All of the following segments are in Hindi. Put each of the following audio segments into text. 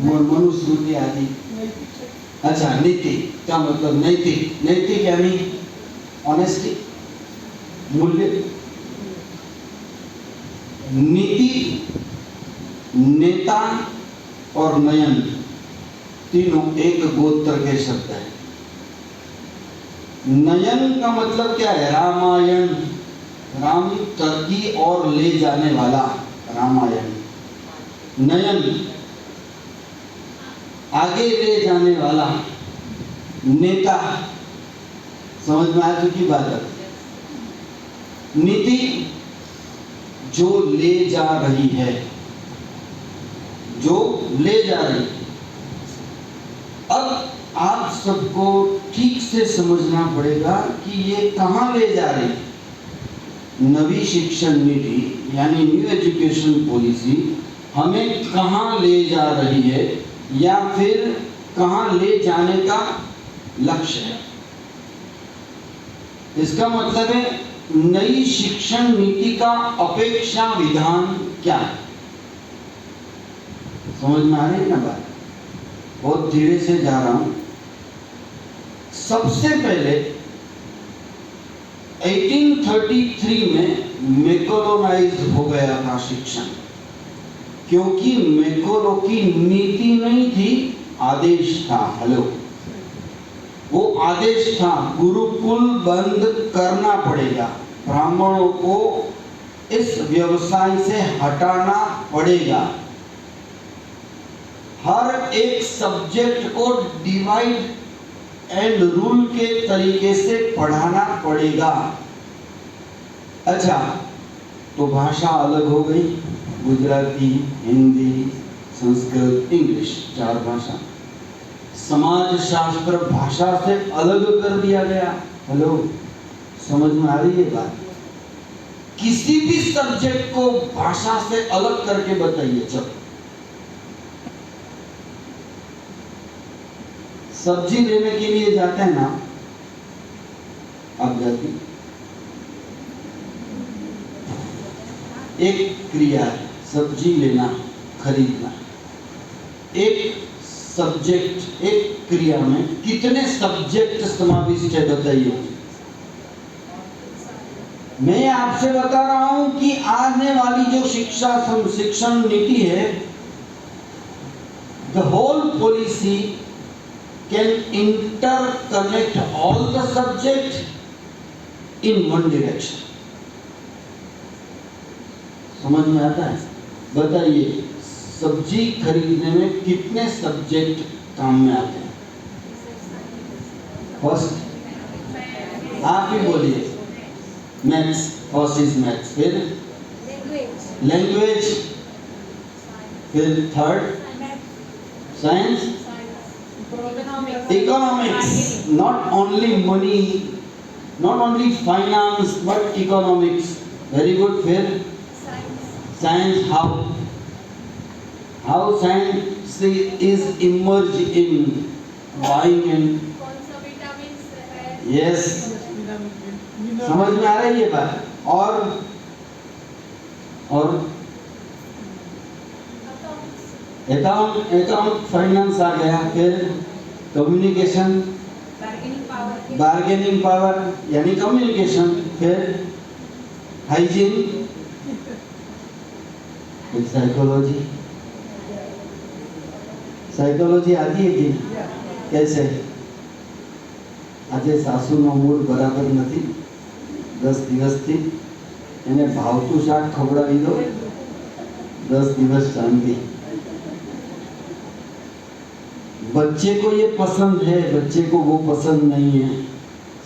मनुस्मृति आदि। अच्छा, नीति क्या मतलब? नैतिक, नैतिक यानी ऑनेस्टी, मूल्य। नीति, नेता और नयन तीनों एक गोत्र के शब्द हैं। नयन का मतलब क्या है? रामायण, राम तरकी और ले जाने वाला रामायण। नयन आगे ले जाने वाला, नेता, समझ में आ चुकी बात है। नीति जो ले जा रही है, जो ले जा रही है। अब आप सबको ठीक से समझना पड़ेगा कि ये कहाँ ले जा रही है। नवी शिक्षण नीति यानी न्यू एजुकेशन पॉलिसी हमें कहाँ ले जा रही है या फिर कहाँ ले जाने का लक्ष्य है। इसका मतलब है नई शिक्षण नीति का अपेक्षा विधान क्या है। समझ में आ रही है ना बात? बहुत धीरे से जा रहा हूं। सबसे पहले 1833 में मैकोलोनाइज हो गया था शिक्षण, क्योंकि मैकोलो की नीति नहीं थी, आदेश था। हेलो, वो आदेश था, गुरुकुल बंद करना पड़ेगा, ब्राह्मणों को इस व्यवसाय से हटाना पड़ेगा, हर एक सब्जेक्ट को डिवाइड एंड रूल के तरीके से पढ़ाना पड़ेगा। अच्छा, तो भाषा अलग हो गई, गुजराती, हिंदी, संस्कृत, इंग्लिश, 4 भाषा। समाज शास्त्र भाषा से अलग कर दिया गया। हेलो, समझ में आ रही है बात? किसी भी सब्जेक्ट को भाषा से अलग करके बताइए। चलो, सब्जी लेने के लिए जाते हैं ना, आप जाती, एक क्रिया है सब्जी लेना, खरीदना। एक सब्जेक्ट, एक क्रिया में कितने सब्जेक्ट समाविष्ट है बताइए। मैं आपसे बता रहा हूं कि आने वाली जो शिक्षण नीति है, the whole policy can interconnect all the subject in one direction. समझ में आता है? बताइए, सब्जी खरीदने में कितने सब्जेक्ट काम में आते हैं? फर्स्ट आप ही बोलिए, मैथ्स, फर्स्ट इज मैथ्स, फिर लैंग्वेज, फिर third science, economics, not only money, not only finance but economics. Very good. फिर science, how science is immersed in buying and yes, समझ में आ रही है बात? और अकाउंट फाइनेंस आ गया। फिर कम्युनिकेशन, बार्गेनिंग पावर यानी कम्युनिकेशन। फिर हाइजीन, फिर साइकोलॉजी आती है कि कैसे? આજે સાસુનો મૂડ બરાબર નથી, 10 દિવસથી એને ભાવતું શાક ખવડાવી દો, 10 દિવસ શાંતિ। बच्चे को ये पसंद है, बच्चे को वो पसंद नहीं है,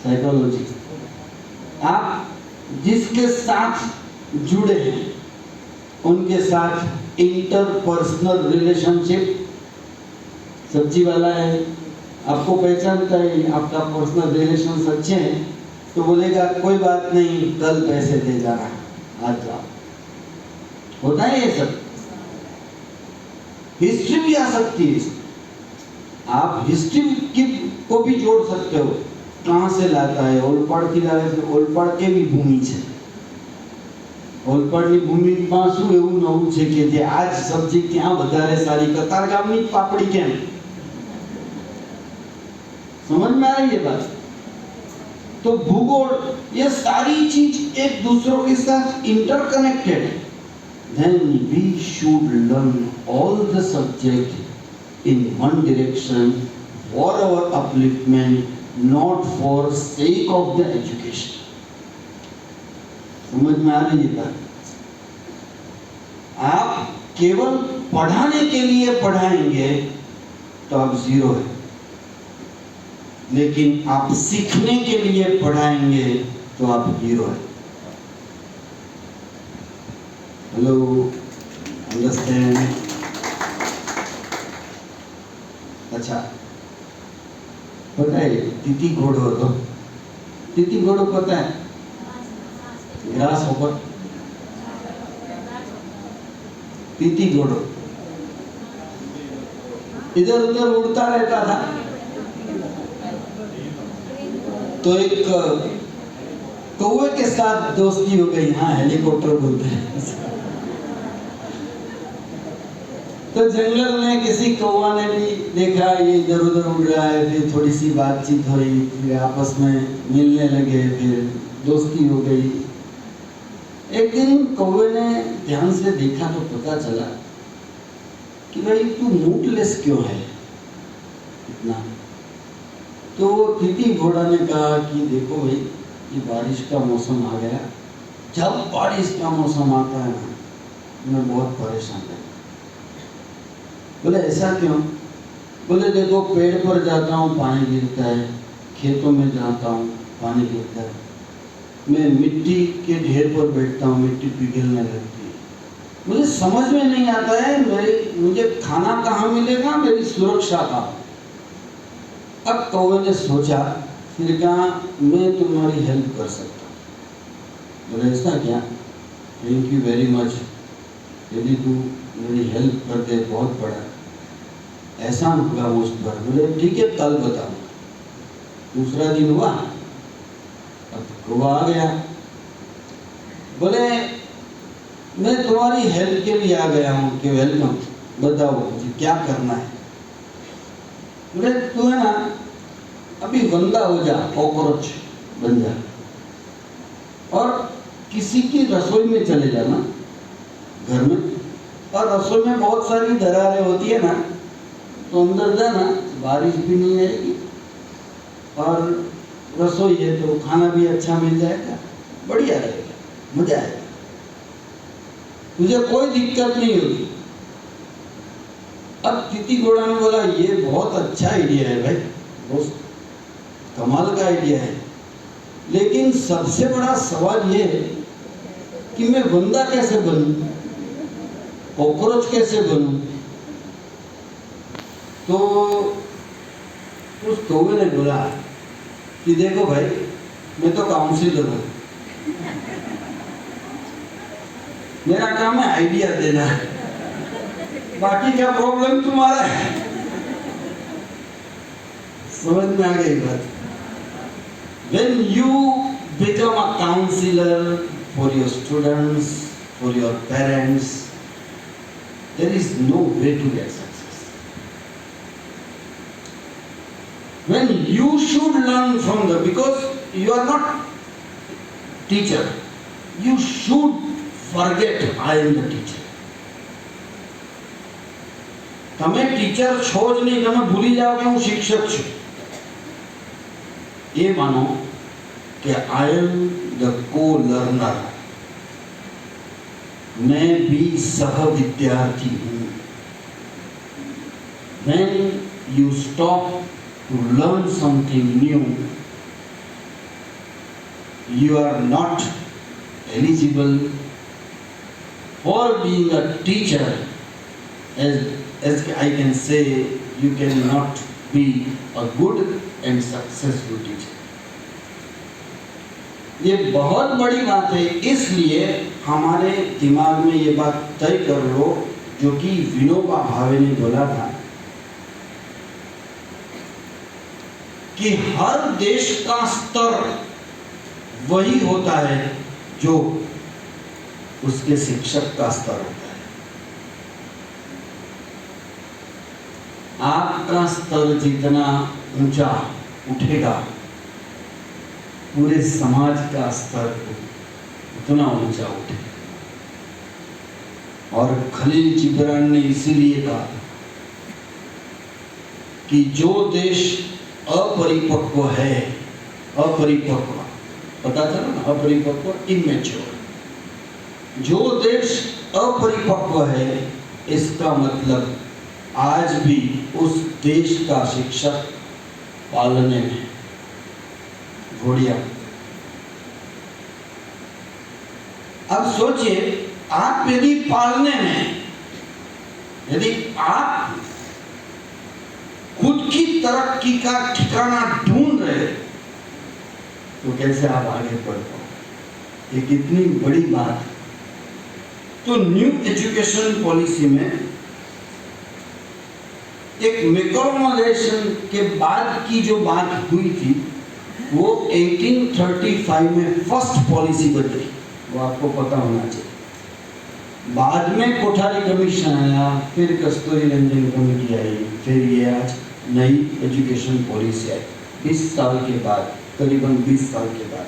साइकोलॉजी। आप जिसके साथ जुड़े हैं उनके साथ इंटरपर्सनल रिलेशनशिप। सब्जी वाला है, आपको पहचानता है, आपका पर्सनल रिलेशन अच्छे हैं, तो बोलेगा कोई बात नहीं, कल पैसे दे जाना, आज जाओ। होता है ये सब। हिस्ट्री भी आ सकती है, आप हिस्ट्री को भी जोड़ सकते हो। कहाँ से लाता है? ओलपाड़ की लावे से ओलपाड़ के भी भूमि है। ઓલપાડની ભૂમિમાં શું એવું નવું છે કે જે આજ સબ્જી ક્યાં વધારે સારી કતારગામની પાપડી કેમ? समझ में आ रही है बात? तो भूगोल ये सारी चीज एक दूसरों के साथ इंटरकनेक्टेड है. Then we should learn all the subject in one direction for our upliftment, not for sake of the education. समझ में आ रही है बात? आप केवल पढ़ाने के लिए पढ़ाएंगे तो आप जीरो है, लेकिन आप सीखने के लिए पढ़ाएंगे तो आप हीरो है. Hello, understand? अच्छा, पता है तिथि घोड़ो तो तिथि घोड़ो पता है? ग्रास होपर, तिथि घोड़ो इधर उधर उड़ता रहता था. तो एक कौवे के साथ दोस्ती हो गई. हाँ, हेलीकॉप्टर बोलते हैं. तो जंगल में किसी कौवा ने भी देखा ये इधर उधर उड़ रहा है, फिर थोड़ी सी बातचीत हुई, फिर आपस में मिलने लगे, फिर दोस्ती हो गई. एक दिन कौवे ने ध्यान से देखा तो पता चला कि भाई तू मूडलेस क्यों है इतना. तो तिथि घोड़ा ने कहा कि देखो भाई, ये बारिश का मौसम आ गया. जब बारिश का मौसम आता है ना, मैं बहुत परेशान रहता. बोले ऐसा क्यों? बोले देखो, पेड़ पर जाता हूँ पानी गिरता है, खेतों में जाता हूँ पानी गिरता है, मैं मिट्टी के ढेर पर बैठता हूँ, मिट्टी पिघलने लगती है, मुझे समझ में नहीं आता है मुझे खाना कहाँ मिलेगा, मेरी सुरक्षा कहाँ. अब कौवे ने सोचा, फिर कहा मैं तुम्हारी हेल्प कर सकता हूँ. बोले ऐसा क्या? थैंक यू वेरी मच, यदि तू मेरी हेल्प कर दे बहुत बड़ा एहसान होगा मुझ पर. बोले ठीक है, कल बताऊँ. दूसरा दिन हुआ, अब कौवा आ गया. बोले मैं तुम्हारी हेल्प के लिए आ गया हूँ कि वेलकम, बताओ मुझे क्या करना है. बोले तू है ना, अभी गंदा हो जा, कॉकरोच बन जा, और किसी की रसोई में चले जाना घर में, और रसोई में बहुत सारी दरारें होती है ना, तो अंदर जाना, बारिश भी नहीं आएगी और रसोई है तो खाना भी अच्छा मिल जाएगा, बढ़िया रहेगा, मजा आएगा, तुझे कोई दिक्कत नहीं होगी. अब तिथि घोड़ा ने बोला ये बहुत अच्छा आइडिया है भाई, बहुत कमाल का आइडिया है, लेकिन सबसे बड़ा सवाल ये है कि मैं बंदा कैसे बनूं, कॉकरोच कैसे बनूं. तो उस कौवे ने बोला कि देखो भाई, मैं तो काउंसिलर हूं, मेरा काम है आइडिया देना, बाकी क्या प्रॉब्लम तुम्हारा है. समझ में आ गई बात? When you become a counselor for your students, for your parents, there is no way to get success. When you should learn from them, because you are not teacher, you should forget I am the teacher. તમે ટીચર છો જ નહીં, તમે ભૂલી જાઓ કે હું શિક્ષક છું. એ માનો कि I am the co-learner, मैं भी सह विद्यार्थी हूँ. When you stop to learn something new, you are not eligible for being a teacher. As I can say, you cannot be a good and successful teacher. ये बहुत बड़ी बात है, इसलिए हमारे दिमाग में ये बात तय कर लो जो कि विनोबा भावे ने बोला था कि हर देश का स्तर वही होता है जो उसके शिक्षक का स्तर होता है। आपका स्तर जितना ऊंचा उठेगा, पूरे समाज का स्तर उतना ऊंचा उठेगा। और खलील जिब्रान ने इसीलिए कहा कि जो देश अपरिपक्व है, अपरिपक्व पता चला ना, अपरिपक्व इमेच्योर, जो देश अपरिपक्व है इसका मतलब आज भी उस देश का शिक्षक पालने में घोड़िया। अब सोचिए, आप यदि पालने में, यदि आप खुद की तरक्की का ठिकाना ढूंढ रहे तो कैसे आप आगे बढ़ पाओ? एक इतनी बड़ी बात। तो न्यू एजुकेशन पॉलिसी में एक मैकॉर्मोलाइजेशन के बाद की जो बात हुई थी वो 1835 में फर्स्ट पॉलिसी बदली, वो आपको पता होना चाहिए। बाद में कोठारी कमीशन आया, फिर कस्तूरी रंजन कमेटी आई, फिर ये आज नई एजुकेशन पॉलिसी आई 20 साल के बाद, करीबन 20 साल के बाद।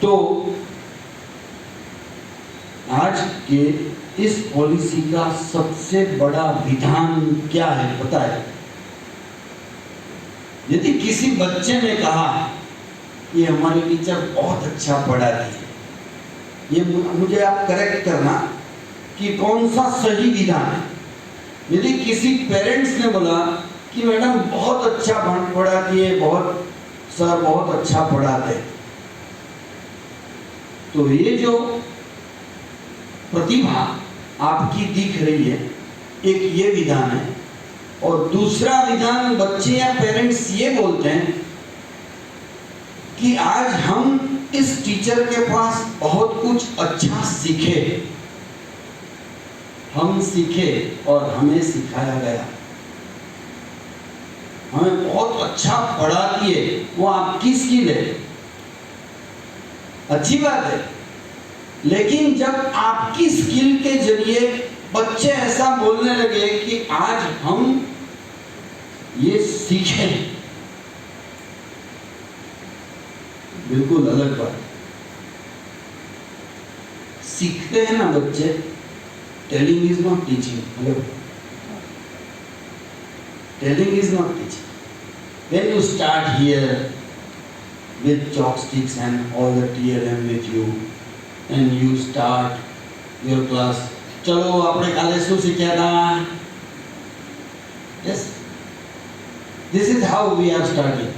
तो आज के इस पॉलिसी का सबसे बड़ा विधान क्या है पता है? यदि किसी बच्चे ने कहा कि हमारे टीचर बहुत अच्छा पढ़ाती है, ये मुझे आप करेक्ट करना कि कौन सा सही विधान है। यदि किसी पेरेंट्स ने बोला कि मैडम बहुत अच्छा पढ़ाती है, बहुत सर बहुत अच्छा पढ़ाते, तो ये जो प्रतिभा आपकी दिख रही है, एक ये विधान है। और दूसरा विधान बच्चे या पेरेंट्स ये बोलते हैं कि आज हम इस टीचर के पास बहुत कुछ अच्छा सीखे, हम सीखे और हमें सिखाया गया, हमें बहुत अच्छा पढ़ाती है, वो आपकी स्किल है, अच्छी बात है। लेकिन जब आपकी स्किल के जरिए बच्चे ऐसा बोलने लगे कि आज हम ये सीखे, बिल्कुल अलग बात। सीखते हैं ना बच्चे, telling is not teaching. Hello, telling is not teaching. When you start here with chopsticks and all the TLM with you and you start your class, चलो આપણે કાલે શું શીખ્યા હતા? Yes, this is how we are starting.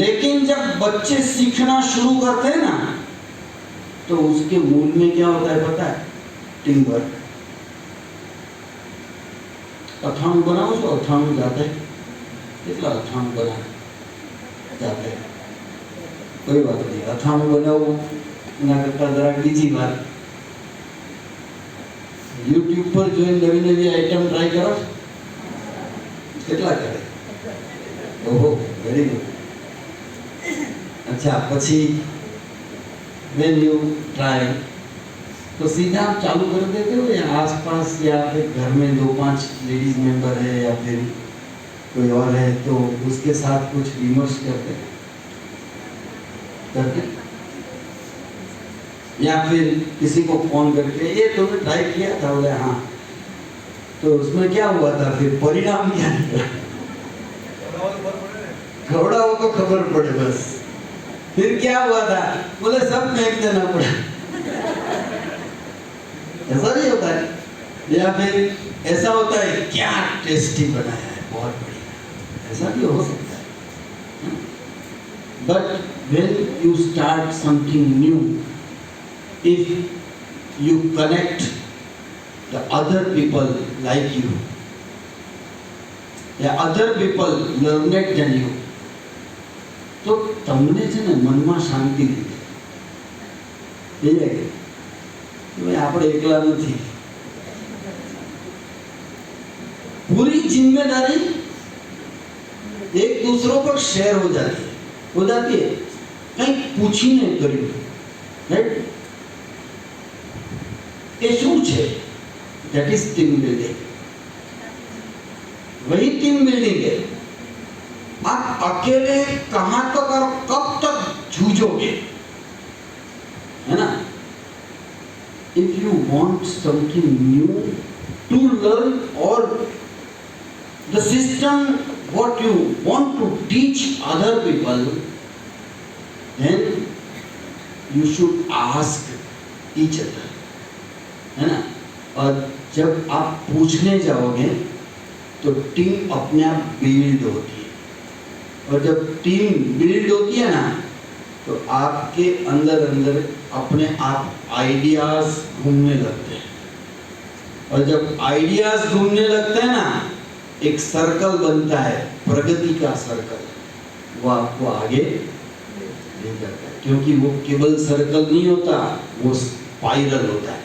लेकिन जब बच्चे सीखना शुरू करते हैं ना, तो उसके मूल में क्या होता है पता है? Team work. अथाणु बनाओ तो अथाणु जाते કેટલા અથાણું બના જાતે, કોઈ વાત નહીં, અથાણું બનાવવું એના કરતાં જરાક બીજી વાત, યુટ્યુબ પર જોઈને નવી નવી આઈટમ ટ્રાય કરો, કેટલા કરે? ઓહો, વેરી ગુડ। अच्छा, પછી when you try तो सीधा आप चालू कर देते हो या आसपास या फिर घर में 2-5 लेडीज मेंबर है या फिर कोई और है तो उसके साथ कुछ विमर्श करते या फिर किसी को फोन करके ये तुमने ट्राई किया था? बोले हाँ, तो उसमें क्या हुआ था? फिर परिणाम क्या निकला? खबड़ा हो तो खबर पड़े बस। फिर क्या हुआ था? बोले सब फेंक देना पड़ा। ऐसा भी होता है। या फिर ऐसा होता है क्या टेस्टी बनाया है, बहुत बढ़िया, ऐसा भी हो सकता है। But when you start something new, if you connect the other people like you, या other people learned than you, तो તમને છે ને મનમાં શાંતિ થઈ જાય કે ભાઈ આપણે એકલા નથી। पूरी जिम्मेदारी एक दूसरों पर शेयर हो जाती है કંઈ પૂછીને કર્યું, રાઈટ? એ શું છે? That is team building. वही टीम बिल्डिंग है. आप अकेले कहां तक और कब तक जूझोगे, है ना? If you want something new to learn or the system what you want to teach other people, then you should ask each other, है ना? और जब आप पूछने जाओगे तो टीम अपने आप बिल्ड होती है, और जब टीम बिल्ड होती है ना तो आपके अंदर अंदर अपने आप आइडियाज घूमने लगते हैं, और जब आइडियाज घूमने लगते हैं ना एक सर्कल बनता है, प्रगति का सर्कल, वो आपको आगे ले जाता है, क्योंकि वो केवल सर्कल नहीं होता, वो स्पाइरल होता है.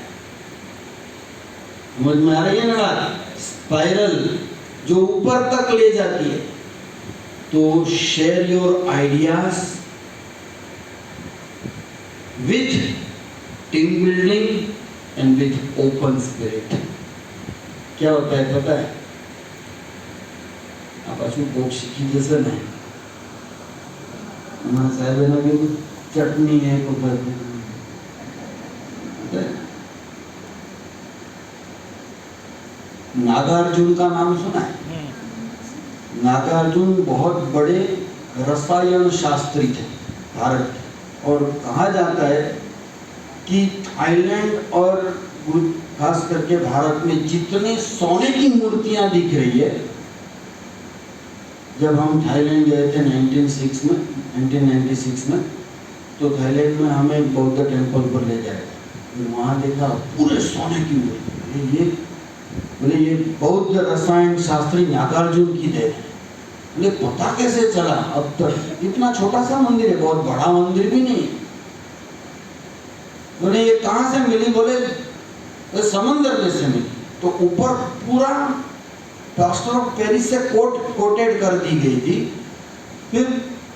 समझ में आ रही है ना बात? स्पाइरल जो ऊपर तक ले जाती है. तो share your ideas with team building and with open spirit. क्या होता है पता है? आप पाछू कोक शीखी जैसे ना साहब है ना कि चटनी है ऊपर नागार्जुन का नाम सुना है? नागार्जुन बहुत बड़े रसायन शास्त्री थे भारत के, और कहा जाता है कि थाईलैंड और खास करके भारत में जितने सोने की मूर्तियां दिख रही है, जब हम थाईलैंड गए थे 1996 में, तो थाईलैंड में हमें बौद्ध टेम्पल पर ले जाए, वहाँ देखा पूरे सोने की मूर्ति. बोले ये बौद्ध रसायन शास्त्री नागार्जुन की देन है. बोले पता कैसे चला? अब तक इतना छोटा सा मंदिर है, बहुत बड़ा मंदिर भी नहीं. बोले ये कहाँ से मिली? बोले समंदर में से मिली. तो ऊपर पूरा प्लास्टर ऑफ पेरिस से कोटेड कर दी गई थी. फिर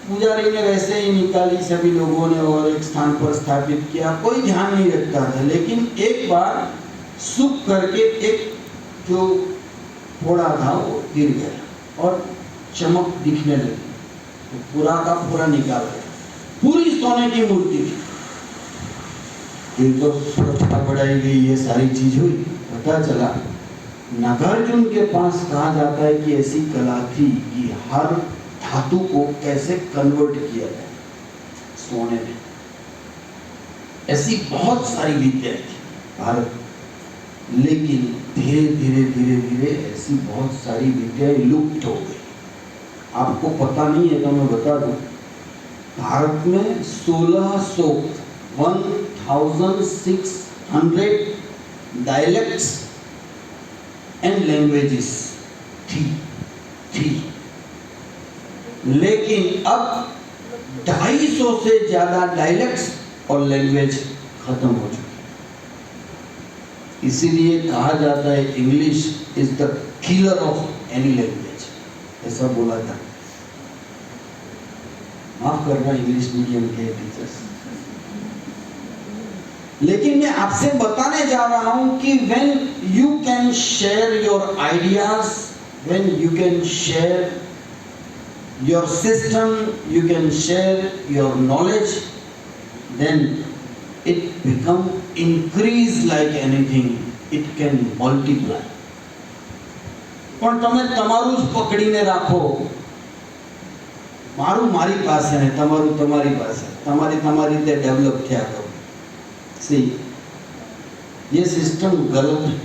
पुजारी ने वैसे ही निकाली सभी लोगों ने और एक स्थान पर स्थापित किया. कोई ध्यान नहीं रखता था, लेकिन एक बार सूख करके एक जो फोड़ा था वो गिर गया और चमक दिखने लगी, तो पूरा का पूरा निकाल गया. पूरी सोने की मूर्ति थी. फिर तो सुरक्षा बढ़ाई गई, ये सारी चीज हुई. पता चला नागार्जुन के पास कहा जाता है कि ऐसी कला थी कि हर धातु को कैसे कन्वर्ट किया जाए सोने में. ऐसी बहुत सारी विद्याएं थी भारत, लेकिन धीरे धीरे धीरे धीरे ऐसी बहुत सारी विद्याएं लुप्त हो गई. आपको पता नहीं है तो मैं बता दूं, भारत में 1600 डायलेक्ट्स एंड लैंग्वेजेस थी, लेकिन अब 250 से ज्यादा डायलेक्ट्स और लैंग्वेज खत्म हो चुकी. इसीलिए कहा जाता है English is the killer of any language, ऐसा बोला था. माफ करना इंग्लिश मीडियम के टीचर्स, लेकिन मैं आपसे बताने जा रहा हूं कि when you can share your ideas, when you can share your system, you can share your knowledge, then it become increase like anything, it can multiply. પણ તમે તમારું જ પકડીને રાખો, મારું મારી પાસે ને તમારું તમારી પાસે, તમારી રીતે ડેવલપ થયા કરો. सी ये सिस्टम गलत है.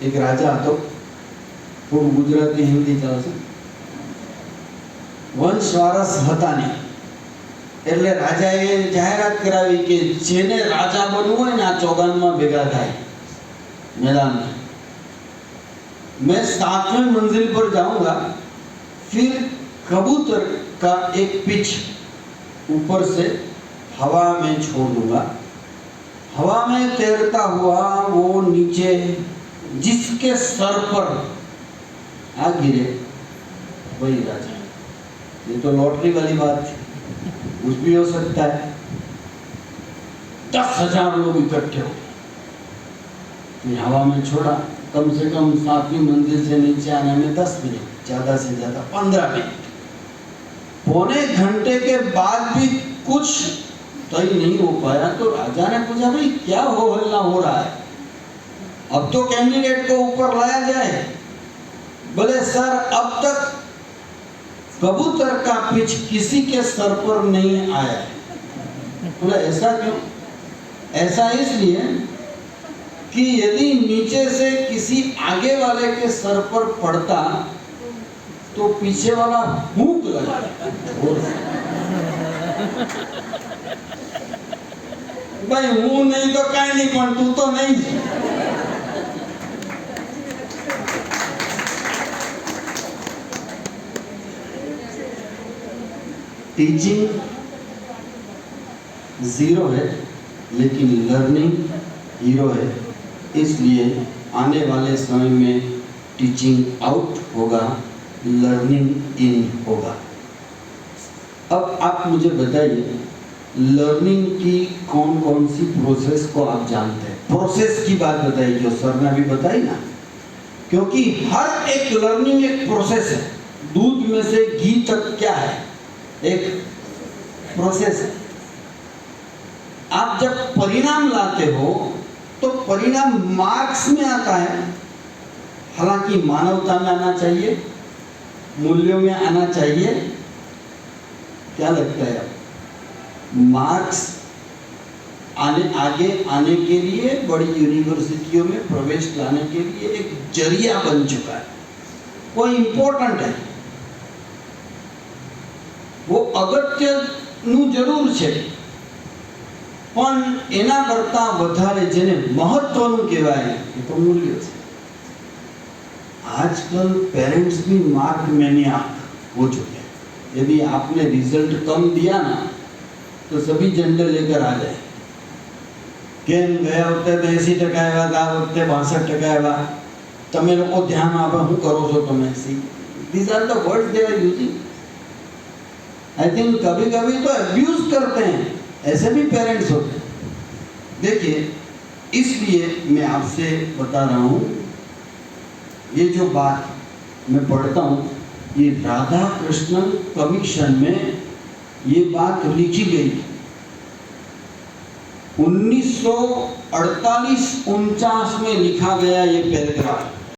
एक राजा હતો, થોડું ગુજરાતી હિન્દી ચાલશે. વંશવારસ હતા ને એટલે રાજાએ જાહેરાત કરાવી કે જેને રાજા બનવું હોય ને આ ચોગાનમાં ભેગા થાય मैदान में. मैं 7वें मंजिल पर जाऊंगा, फिर कबूतर का एक पिच ऊपर से हवा में छोड़ दूंगा. हवा में तैरता हुआ वो नीचे जिसके सर पर आ गिरे वही राजा. ये तो लॉटरी वाली बात थी. कुछ भी हो सकता है। 10,000 लोग इकट्ठे हो, हवा में छोड़ा, कम से कम 7वीं मंजिल से नीचे आने में 10 मिनट, ज्यादा से ज्यादा 15 मिनट। पौने घंटे के बाद भी कुछ तय नहीं हो पाया तो राजा ने पूछा, भाई क्या हो हल्ला हो रहा है, अब तो कैंडिडेट को ऊपर लाया जाए। बोले सर, अब तक कबूतर का पिच किसी के सर पर नहीं आया है। बोले ऐसा क्यों? ऐसा इसलिए कि यदि नीचे से किसी आगे वाले के सर पर पड़ता तो पीछे वाला भूख लगा। भाई हूं नहीं तो कहीं नहीं, पण तू तो नहीं। टीचिंग 0 है लेकिन लर्निंग हीरो है, इसलिए आने वाले समय में टीचिंग आउट होगा, लर्निंग इन होगा। अब आप मुझे बताइए, लर्निंग की कौन कौन सी प्रोसेस को आप जानते हैं? प्रोसेस की बात बताइए, जो सर ने अभी बताई ना, क्योंकि हर एक लर्निंग एक प्रोसेस है। दूध में से घी तक क्या है? एक प्रोसेस है। आप जब परिणाम लाते हो तो परिणाम मार्क्स में आता है, हालांकि मानवता में आना चाहिए, मूल्यों में आना चाहिए। क्या लगता है? मार्क्स आगे आने के लिए, बड़ी यूनिवर्सिटियों में प्रवेश लाने के लिए एक जरिया बन चुका है, वो इम्पोर्टेंट है, वो अगत्यનું જરૂર છે, પણ એના કરતા વધારે જેને મહત્વનું કહેવાય એ તો મૂલ્ય છે। आजकल पेरेंट्स भी मार्क मैनियाक हो चुके हैं। यदि आपने रिजल्ट कम दिया ना तो सभी झंडे लेकर आ जाए, केम गया वखते 80% આવ્યા, આ વખતે 62% આવ્યા, તમે લોકો ધ્યાન આપો, શું કરો છો તમે? These are the words they are using. I think कभी कभी तो अब्यूज करते हैं, ऐसे भी पेरेंट्स होते हैं। देखिए, इसलिए मैं आपसे बता रहा हूँ, ये जो बात मैं पढ़ता हूँ, ये राधा कृष्णन कमीशन में ये बात लिखी गई। 1948-49 में लिखा गया ये पैराग्राफ।